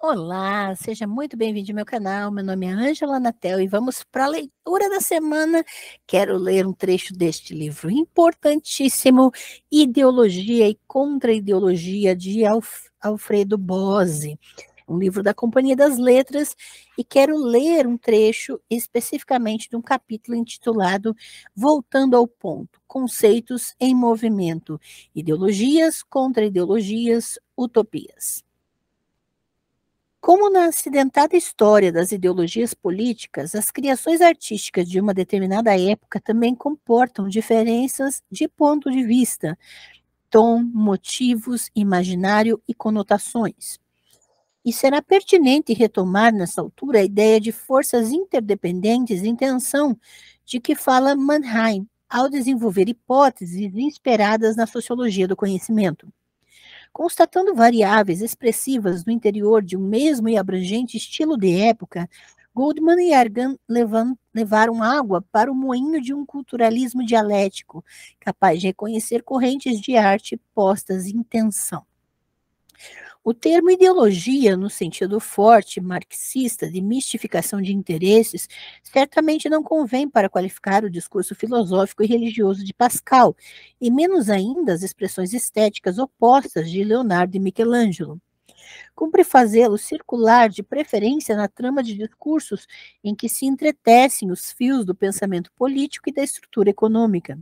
Olá, seja muito bem-vindo ao meu canal. Meu nome é Ângela Natel e vamos para a leitura da semana. Quero ler um trecho deste livro importantíssimo, Ideologia e Contra-Ideologia, de Alfredo Bose, um livro da Companhia das Letras, e quero ler um trecho especificamente de um capítulo intitulado Voltando ao Ponto, Conceitos em Movimento, Ideologias, Contra-Ideologias, Utopias. Como na acidentada história das ideologias políticas, as criações artísticas de uma determinada época também comportam diferenças de ponto de vista, tom, motivos, imaginário e conotações. E será pertinente retomar nessa altura a ideia de forças interdependentes em tensão de que fala Mannheim, ao desenvolver hipóteses inspiradas na sociologia do conhecimento. Constatando variáveis expressivas no interior de um mesmo e abrangente estilo de época, Goldman e Argan levaram água para o moinho de um culturalismo dialético, capaz de reconhecer correntes de arte postas em tensão. O termo ideologia, no sentido forte marxista de mistificação de interesses, certamente não convém para qualificar o discurso filosófico e religioso de Pascal, e menos ainda as expressões estéticas opostas de Leonardo e Michelangelo. Cumpre fazê-lo circular de preferência na trama de discursos em que se entretecem os fios do pensamento político e da estrutura econômica.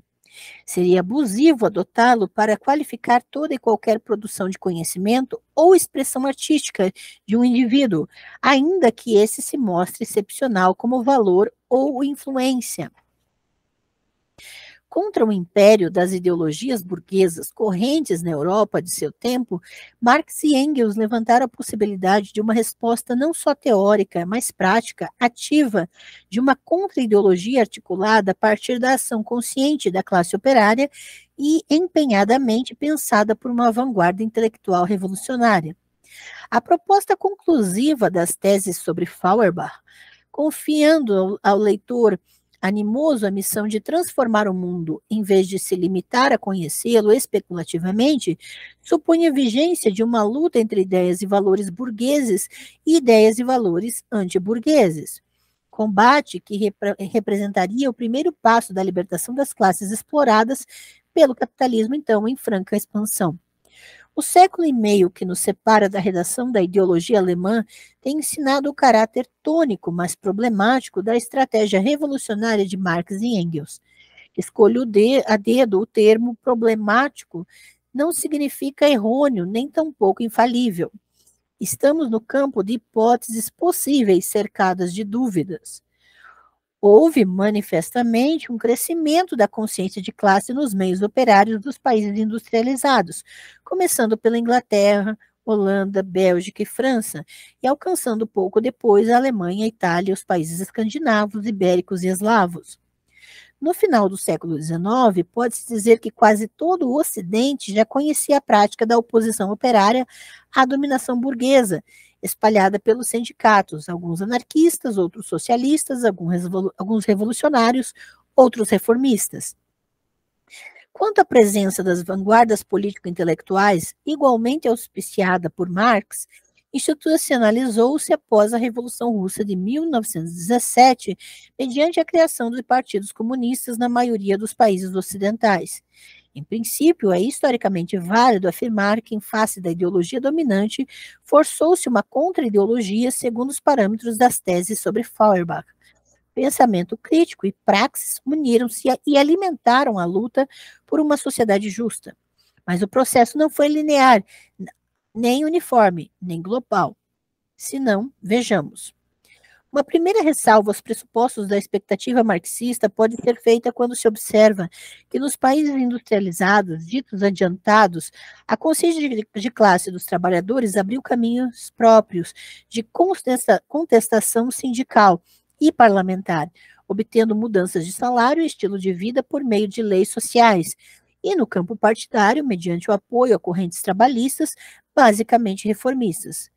Seria abusivo adotá-lo para qualificar toda e qualquer produção de conhecimento ou expressão artística de um indivíduo, ainda que esse se mostre excepcional como valor ou influência. Contra o império das ideologias burguesas correntes na Europa de seu tempo, Marx e Engels levantaram a possibilidade de uma resposta não só teórica, mas prática, ativa, de uma contra-ideologia articulada a partir da ação consciente da classe operária e empenhadamente pensada por uma vanguarda intelectual revolucionária. A proposta conclusiva das teses sobre Feuerbach, confiando ao leitor animoso a missão de transformar o mundo, em vez de se limitar a conhecê-lo especulativamente, supunha a vigência de uma luta entre ideias e valores burgueses e ideias e valores antiburgueses. Combate que representaria o primeiro passo da libertação das classes exploradas pelo capitalismo, então, em franca expansão. O século e meio que nos separa da redação da ideologia alemã tem ensinado o caráter tônico, mas problemático, da estratégia revolucionária de Marx e Engels. Escolho a dedo o termo problemático, não significa errôneo, nem tampouco infalível. Estamos no campo de hipóteses possíveis cercadas de dúvidas. Houve, manifestamente, um crescimento da consciência de classe nos meios operários dos países industrializados, começando pela Inglaterra, Holanda, Bélgica e França, e alcançando pouco depois a Alemanha, a Itália, os países escandinavos, ibéricos e eslavos. No final do século XIX, pode-se dizer que quase todo o Ocidente já conhecia a prática da oposição operária à dominação burguesa, espalhada pelos sindicatos, alguns anarquistas, outros socialistas, alguns revolucionários, outros reformistas. Quanto à presença das vanguardas político-intelectuais, igualmente auspiciada por Marx, institucionalizou-se após a Revolução Russa de 1917, mediante a criação de partidos comunistas na maioria dos países ocidentais. Em princípio, é historicamente válido afirmar que, em face da ideologia dominante, forçou-se uma contra-ideologia segundo os parâmetros das teses sobre Feuerbach. Pensamento crítico e praxis uniram-se e alimentaram a luta por uma sociedade justa. Mas o processo não foi linear, nem uniforme, nem global. Se não, vejamos. Uma primeira ressalva aos pressupostos da expectativa marxista pode ser feita quando se observa que nos países industrializados, ditos adiantados, a consciência de classe dos trabalhadores abriu caminhos próprios de contestação sindical e parlamentar, obtendo mudanças de salário e estilo de vida por meio de leis sociais, e no campo partidário, mediante o apoio a correntes trabalhistas, basicamente reformistas.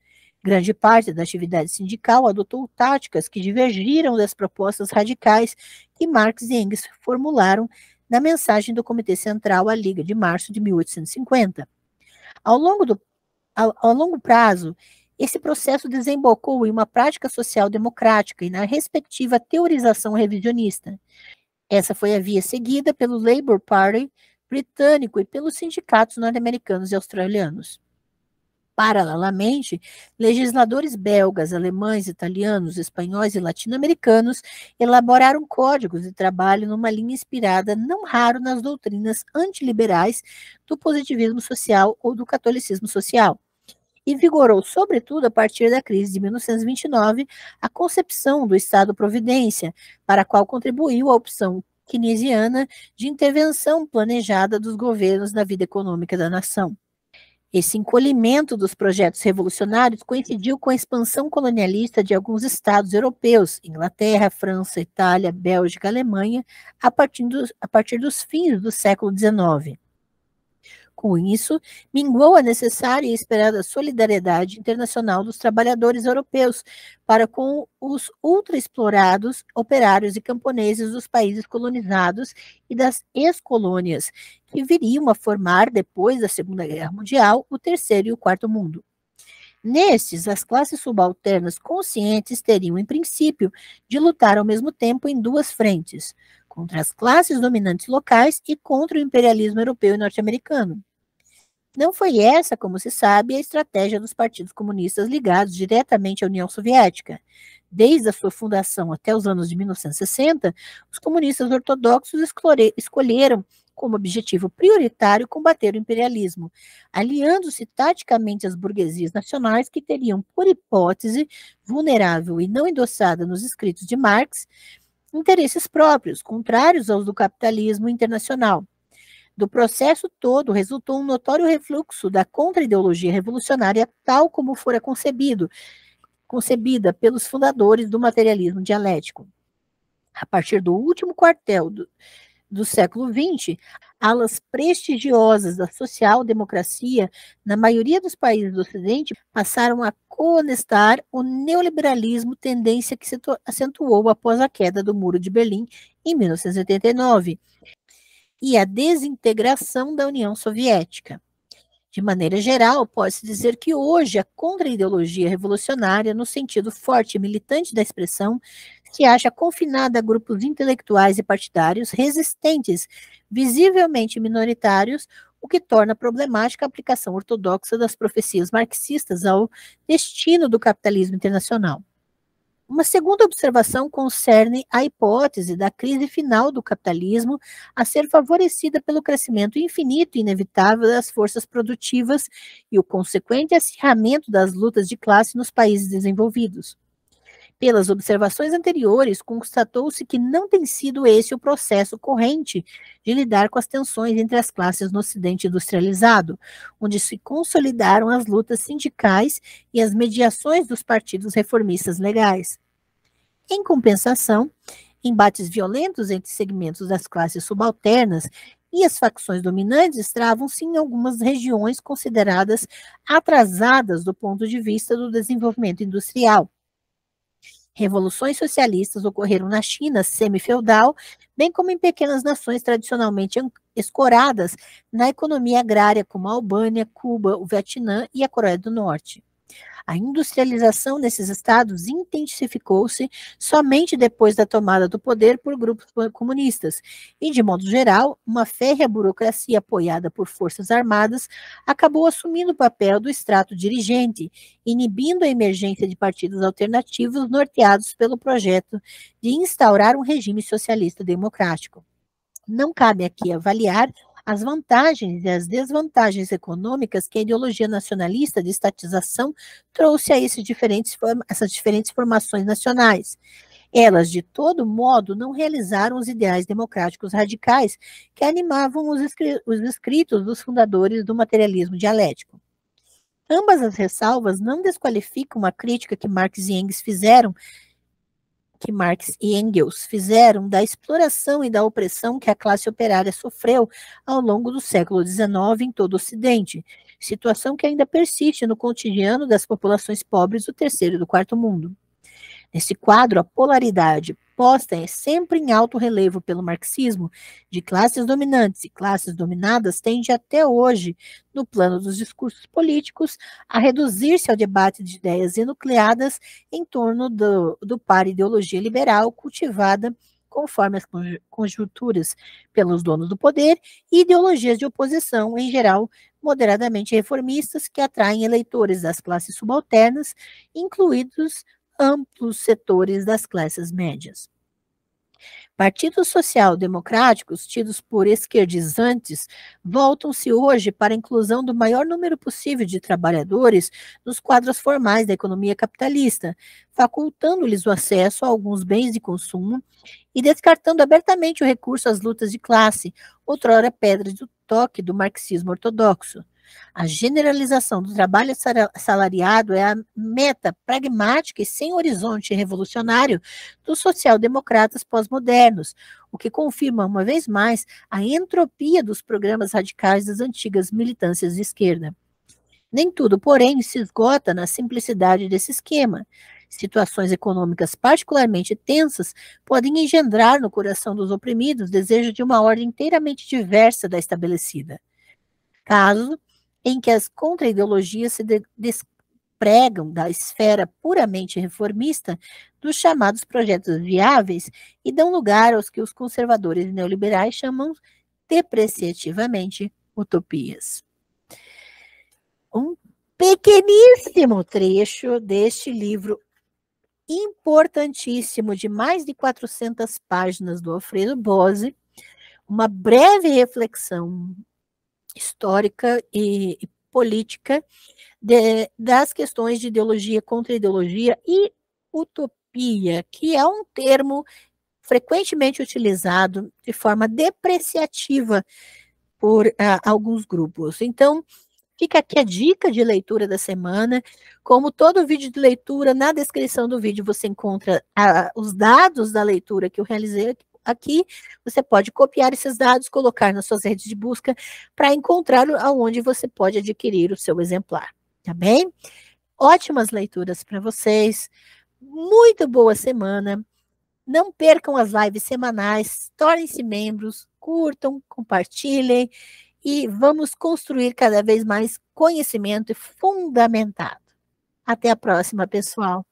Grande parte da atividade sindical adotou táticas que divergiram das propostas radicais que Marx e Engels formularam na mensagem do Comitê Central à Liga de março de 1850. Ao longo prazo, Esse processo desembocou em uma prática social democrática e na respectiva teorização revisionista. Essa foi a via seguida pelo Labour Party britânico e pelos sindicatos norte-americanos e australianos. Paralelamente, legisladores belgas, alemães, italianos, espanhóis e latino-americanos elaboraram códigos de trabalho numa linha inspirada não raro nas doutrinas antiliberais do positivismo social ou do catolicismo social. E vigorou, sobretudo, a partir da crise de 1929, a concepção do Estado-providência, para a qual contribuiu a opção keynesiana de intervenção planejada dos governos na vida econômica da nação. Esse encolhimento dos projetos revolucionários coincidiu com a expansão colonialista de alguns estados europeus, Inglaterra, França, Itália, Bélgica, Alemanha, a partir dos fins do século XIX. Com isso, minguou a necessária e esperada solidariedade internacional dos trabalhadores europeus para com os ultraexplorados operários e camponeses dos países colonizados e das ex-colônias, que viriam a formar, depois da Segunda Guerra Mundial, o terceiro e o quarto mundo. Nestes, as classes subalternas conscientes teriam, em princípio, de lutar ao mesmo tempo em duas frentes, contra as classes dominantes locais e contra o imperialismo europeu e norte-americano. Não foi essa, como se sabe, a estratégia dos partidos comunistas ligados diretamente à União Soviética. Desde a sua fundação até os anos de 1960, os comunistas ortodoxos escolheram como objetivo prioritário combater o imperialismo, aliando-se taticamente às burguesias nacionais que teriam, por hipótese vulnerável e não endossada nos escritos de Marx, interesses próprios, contrários aos do capitalismo internacional. Do processo todo resultou um notório refluxo da contra-ideologia revolucionária tal como fora concebida pelos fundadores do materialismo dialético. A partir do último quartel do século XX, alas prestigiosas da social-democracia, na maioria dos países do Ocidente, passaram a conestar o neoliberalismo, tendência que se acentuou após a queda do Muro de Berlim em 1989. E a desintegração da União Soviética. De maneira geral, pode-se dizer que hoje a contra-ideologia revolucionária, no sentido forte e militante da expressão, se acha confinada a grupos intelectuais e partidários resistentes, visivelmente minoritários, o que torna problemática a aplicação ortodoxa das profecias marxistas ao destino do capitalismo internacional. Uma segunda observação concerne a hipótese da crise final do capitalismo a ser favorecida pelo crescimento infinito e inevitável das forças produtivas e o consequente acirramento das lutas de classe nos países desenvolvidos. Pelas observações anteriores, constatou-se que não tem sido esse o processo corrente de lidar com as tensões entre as classes no Ocidente industrializado, onde se consolidaram as lutas sindicais e as mediações dos partidos reformistas legais. Em compensação, embates violentos entre segmentos das classes subalternas e as facções dominantes travam-se em algumas regiões consideradas atrasadas do ponto de vista do desenvolvimento industrial. Revoluções socialistas ocorreram na China semi-feudal, bem como em pequenas nações tradicionalmente escoradas na economia agrária, como a Albânia, Cuba, o Vietnã e a Coreia do Norte. A industrialização nesses estados intensificou-se somente depois da tomada do poder por grupos comunistas, e, de modo geral, uma férrea burocracia apoiada por forças armadas acabou assumindo o papel do extrato dirigente, inibindo a emergência de partidos alternativos norteados pelo projeto de instaurar um regime socialista democrático. Não cabe aqui avaliar as vantagens e as desvantagens econômicas que a ideologia nacionalista de estatização trouxe a essas diferentes formações nacionais. Elas, de todo modo, não realizaram os ideais democráticos radicais que animavam os escritos dos fundadores do materialismo dialético. Ambas as ressalvas não desqualificam a crítica que Marx e Engels fizeram da exploração e da opressão que a classe operária sofreu ao longo do século XIX em todo o Ocidente, situação que ainda persiste no cotidiano das populações pobres do terceiro e do quarto mundo. Nesse quadro, a polaridade posta é sempre em alto relevo pelo marxismo, de classes dominantes e classes dominadas, tende até hoje, no plano dos discursos políticos, a reduzir-se ao debate de ideias enucleadas em torno do par ideologia liberal cultivada conforme as conjunturas pelos donos do poder e ideologias de oposição, em geral, moderadamente reformistas, que atraem eleitores das classes subalternas, incluídos amplos setores das classes médias. Partidos social-democráticos, tidos por esquerdizantes, voltam-se hoje para a inclusão do maior número possível de trabalhadores nos quadros formais da economia capitalista, facultando-lhes o acesso a alguns bens de consumo e descartando abertamente o recurso às lutas de classe, outrora pedra do toque do marxismo ortodoxo. A generalização do trabalho assalariado é a meta pragmática e sem horizonte revolucionário dos social-democratas pós-modernos, o que confirma, uma vez mais, a entropia dos programas radicais das antigas militâncias de esquerda. Nem tudo, porém, se esgota na simplicidade desse esquema. Situações econômicas particularmente tensas podem engendrar no coração dos oprimidos desejo de uma ordem inteiramente diversa da estabelecida. Caso em que as contra-ideologias se despregam da esfera puramente reformista dos chamados projetos viáveis e dão lugar aos que os conservadores neoliberais chamam depreciativamente utopias. Um pequeníssimo trecho deste livro importantíssimo de mais de 400 páginas do Alfredo Bose, uma breve reflexão histórica e política das questões de ideologia, contra-ideologia e utopia, que é um termo frequentemente utilizado de forma depreciativa por alguns grupos. Então, fica aqui a dica de leitura da semana. Como todo vídeo de leitura, na descrição do vídeo você encontra os dados da leitura que eu realizei aqui. Você pode copiar esses dados, colocar nas suas redes de busca para encontrar aonde você pode adquirir o seu exemplar, tá bem? Ótimas leituras para vocês, muito boa semana. Não percam as lives semanais, tornem-se membros, curtam, compartilhem e vamos construir cada vez mais conhecimento fundamentado. Até a próxima, pessoal.